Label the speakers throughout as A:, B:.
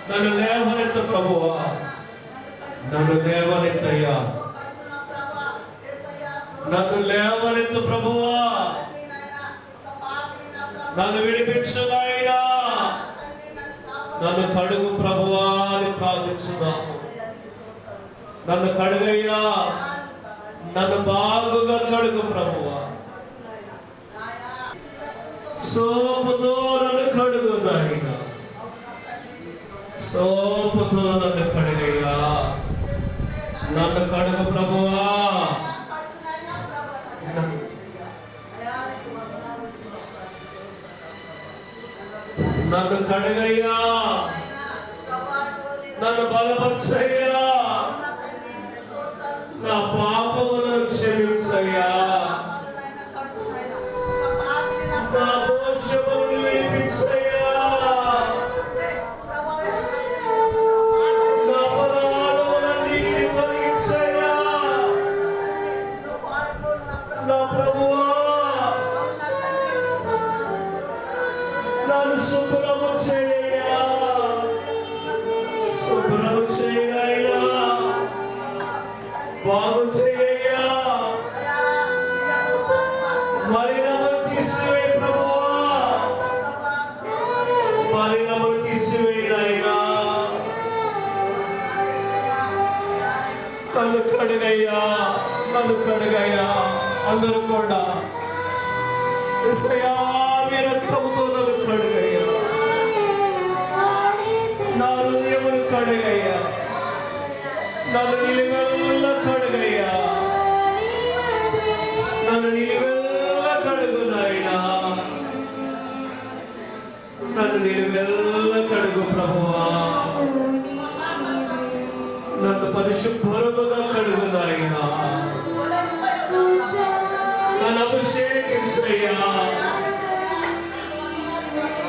A: నన్ను లేవనెత్తు ప్రభువా, నన్ను లేవనెత్తయ్యా, నన్ను లేవనెత్తు ప్రభువా, నన్ను విడిపించు నాయనా, నన్ను కడుగు ప్రభువా అని ప్రార్థిస్తున్నాము. నన్ను కడుగయ్యా, నన్ను బాగుగా కడుగు ప్రభువా, సోపుతో నన్ను కడుగు నాయనా, సోపుతో నన్ను కడుగయ్యా, నన్ను కడుగు ప్రభువా, నన్ను కడుగయ్యా, నన్ను బలపరచయ్యా, నా పాపములను క్షమించయ్యా, నా దోషములను విడిపించయ్యా, నా అపరాధములన్నిటిని తొలగించయ్యా, నా ప్రభువా నన్ను శుభ్రము చేయయ్యా, శుభ్రము చేయయ్యా, బాగు చేయయ్యా, మలినములు తీసివేయి ప్రభువా, మలినములు తీసివేయనైనా, నన్ను కడుగయ్యా, నన్ను కడుగయ్యా. అందరూ కూడా యేసయ్యా మీ రక్తముతో నన్ను కడుగయ్యా, నా హృదయమును కడుగయ్యా, నన్ను నిలువెల్ల కడుగయ్యా, నన్ను నిలువెల్ల కడుగు నాయనా, నన్ను నిలువెల్ల కడుగు ప్రభువా, నన్ను పరిశుభ్రముగా కడుగు నాయనా, నన్ను అభిషేకించయ్యా.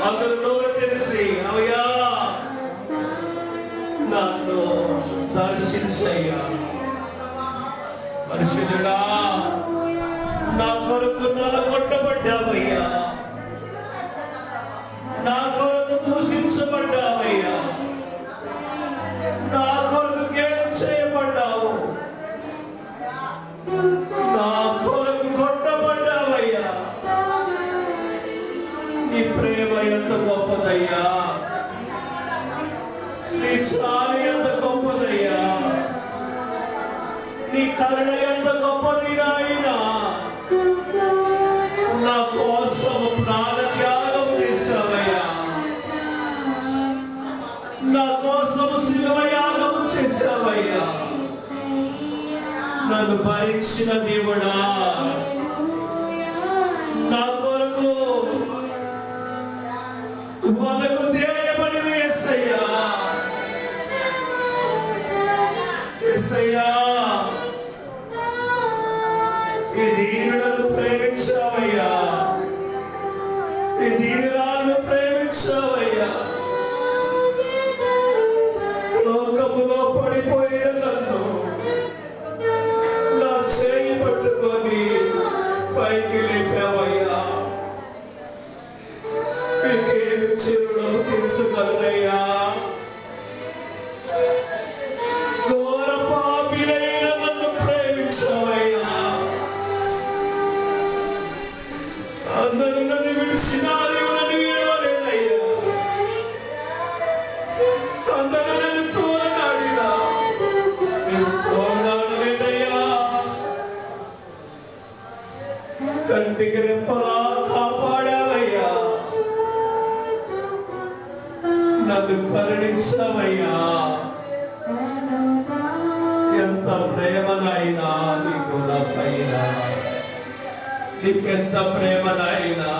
A: అందరూ నోరు తెలిసి అవయ్యా నన్ను దర్శించయ్యా. పరిశుద్ధుడా, నా కొరకు నలగొట్టబడ్డావయ్యా, నా కొరకు దూషించబడ్డావయ్యా, నా కొరకు గేలు చేయబడ్డావు, నా కొరకు కొట్టబడ్డావయ్యా. నీ ప్రేమ ఎంత గొప్పదయ్యా, నీ చాలు ఎంత గొప్పదయ్యా, నీ కరుణ ఎంత గొప్పది నాయనా. నా కోసం ప్రాణ త్యాగం చేశావయ్యా, నా కోసం శిలువ యాగం చేశావయ్యా. నన్ను భరించిన దేవుడా, నా కొరకు వలకు తేయబడి యేసయ్యా, యేసయ్యా ఈ దీనులను ప్రేమించావయ్యా, ఈ దీనురాలను ప్రేమించావయ్యా. లోకములో పడిపోయిన నన్ను నా చేయి పట్టుకొని పైకి లేపావయ్యా. మీకేమి చిరునవ్వు తీర్చగలనయ్యా. ఘోర పాపినైన నన్ను ప్రేమించావయ్యా. అందరూ నన్ను విడిచినా నీవు నన్ను విడవలేదయ్యా. అందరూ నన్ను తోలనాడినా నేను తోలనాడలేదయ్యా. కంటికి రెప్పలా కాపాడావయ్యా, నన్ను కరుణించవయ్యా. ఎంత ప్రేమనైనా నీకు నా పైన, నీకెంత ప్రేమనైనా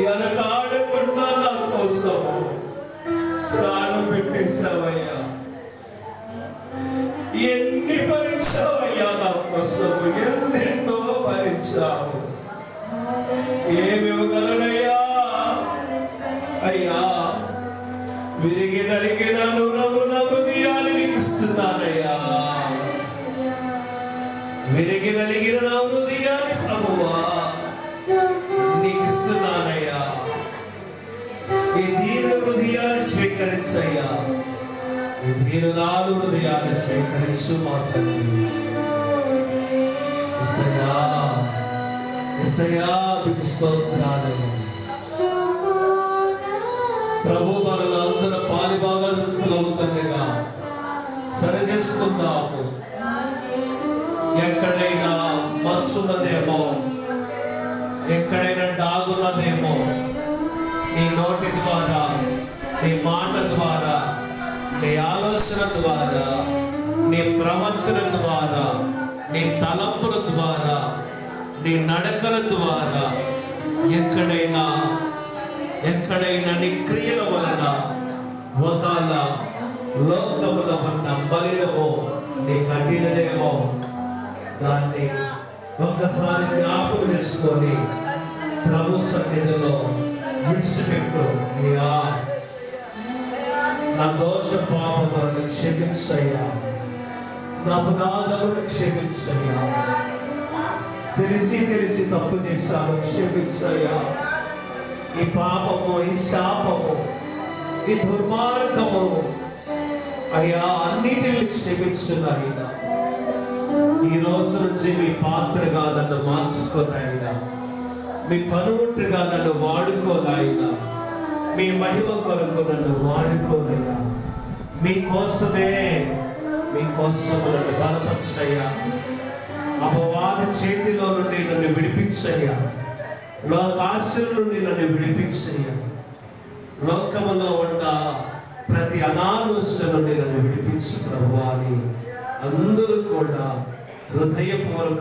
A: ఎనకాడకుండా నా కోసం ప్రాణం పెట్టేశావయ్యా. ఎన్ని భరించావయ్యా నా కోసము, ఎన్నెన్నో భరించావు. ఏమివ్వగలనయ్యా అయ్యా. విరిగి నలిగిన నా హృదయాన్ని నీకు ఇస్తున్నానయ్యా, విరిగి నలిగిన నా హృదయాన్ని ప్రభువా నీకు ఇస్తున్నానయ్యా. ఈ దీన హృదయాన్ని స్వీకరించయ్యా, ఈ దీనురాలు హృదయాన్ని స్వీకరించు మా తండ్రి. యేసయ్యా, యేసయ్యా మీకు స్తోత్రాలు. ప్రభు మనలో అందరూ పాలిభాగస్తులవుతుండగా సరిచేసుకుందాము. ఎక్కడైనా మచ్చున్నదేమో, ఎక్కడైనా డాగున్నదేమో, నీ నోటి ద్వారా, నీ మాట ద్వారా, నీ ఆలోచన ద్వారా, నీ ప్రవర్తన ద్వారా, నీ తలంపుల ద్వారా, నీ నడకల ద్వారా ఎక్కడైనా నీ క్రియల వలన ఒకవేళ లోకముల వలన బలినమో నీ కఠినదేమో దాన్ని ఒక్కసారి జ్ఞాపకం చేసుకొని ప్రభు సన్నిధిలో విడిచిపెట్టు. అయ్యా, నా దోష పాపములను క్షమించయ్యా, నా అపరాధములను క్షమించయ్యా, తెలిసి తప్పు చేశాను, క్షమించయ్యా. ఈ పాపము, ఈ శాపము, ఈ దుర్మార్గము అయ్యా అన్నిటిని క్షమించున్నాయినా. ఈ రోజు నుంచి మీ పాత్రగా నన్ను మార్చుకోనాయినా, మీ పనువుట్టుగా నన్ను వాడుకోనాయినా, మీ మహిమ కొరకు నన్ను వాడుకోనయ్యా. మీకోసమే నన్ను బలపరచయ్యా. అపవాది చేతిలో నుండి నన్ను విడిపించయ్యా, లోకాశల నుండి నన్ను విడిపించయ్యా. లోకములో ఉన్న ప్రతి అనాలోచన నుండి నన్ను విడిపించు ప్రభువా అని అందరూ కూడా హృదయపూర్వక